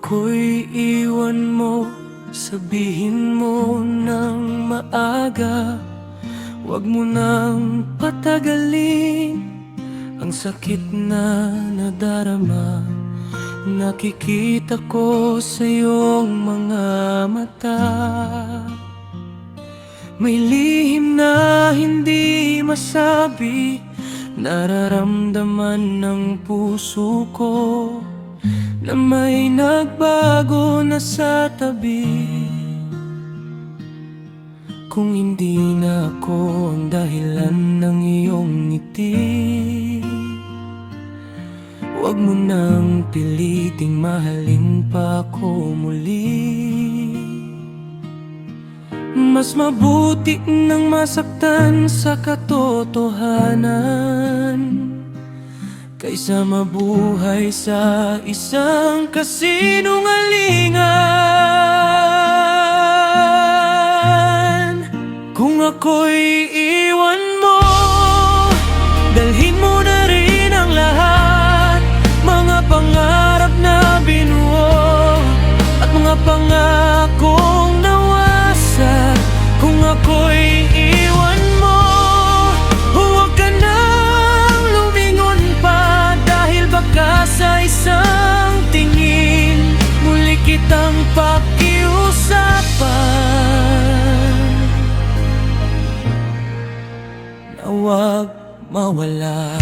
ako'y iwan mo, sabihin mo ng maaga. Huwag mo nang patagalin ang sakit na nadarama. Nakikita ko sa iyong mga mata, may lihim na hindi masabi, nararamdaman ng puso ko na may nagbago na sa tabi. Kung hindi na ako ang dahilan ng iyong ngiti, huwag mo nang piliting mahalin pa ako muli. Mas mabuti nang masaktan sa katotohanan kaysa mabuhay sa isang kasinungalingan. Kung ako'y iwan mo, dalhin mo na rin ang lahat, mga pangarap na binuo at mga pangakong nawasak. Kung ako'y iwan mo, huwag ka nang lumingon pa, dahil baka sa isang tingin muli kitang pakiusapan na huwag mawala.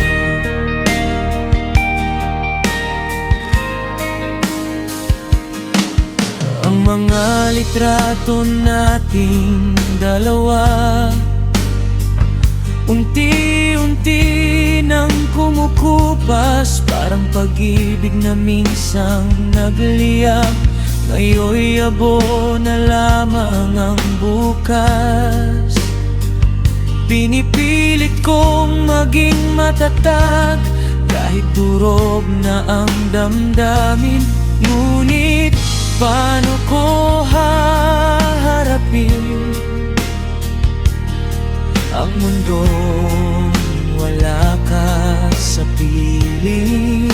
Ang mga litrato nating dalawa unti-unti nang kumukupas, parang pag-ibig na minsang nagliyak. Ngayon'y abo na lamang ang bukas. Pinipilit kong maging matatag kahit durog na ang damdamin. Ngunit paano ko haharapin ang mundong wala ka sa piling?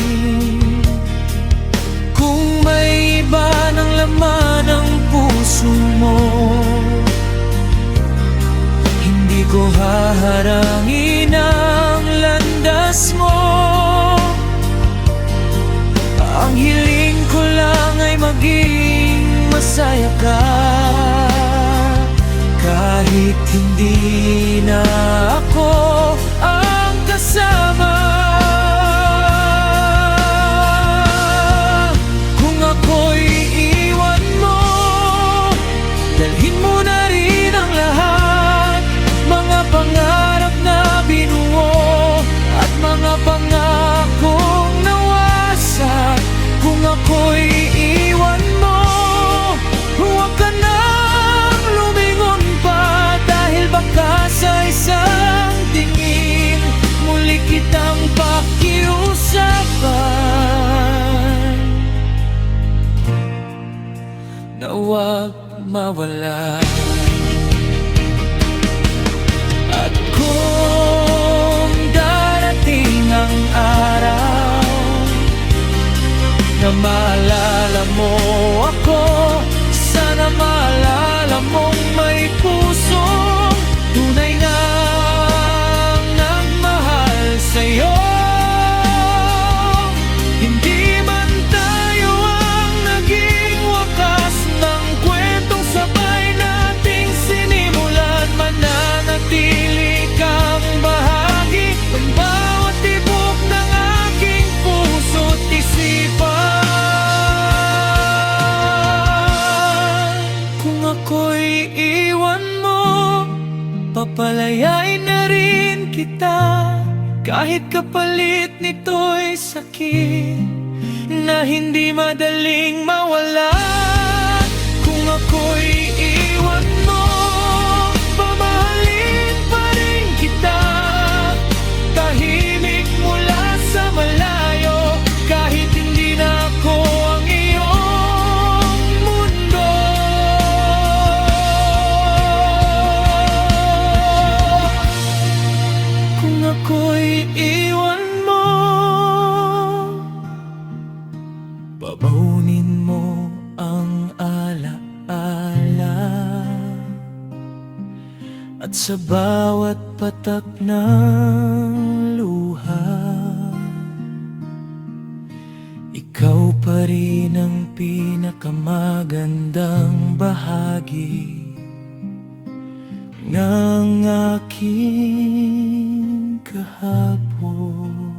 Kung may iba ng laman ang puso mo, hindi ko haharangin ang landas mo. Ang hiling ko lang ay maging masaya ka, kahit hindi na ako ang kasama. Kung ako'y iwan mo, dalhin mo na rin ang lahat, mga pangarap na binuo at mga pangakong nawasak. Kung ako'y iwan mo, huwag ka nang lumingon pa, dahil baka sa isang tingin muli kitang pakiusapan na huwag mawala. At kung darating ang araw na maalala mo ako, sana maalala mong may pusong tunay na nagmahal sa'yo. Hindi man tayo ang naging wakas ng kwentong sabay nating sinimulan, mananatili kang bahagi ng bawat tibok ng aking puso't isipan. Kung ako'y iwan mo, papalayain na rin kita, kahit kapalit nito'y sakit na hindi madaling mawala. Kung ako'y iwan mo, pamahalin pa rin kita, tahimik mula sa malayo, kahit hindi na ako ang iyong mundo. Kung ako'y iwan mo, babaunin mo At sa bawat patak ng luha, ikaw pa rin ang pinakamagandang bahagi ng aking kahapon.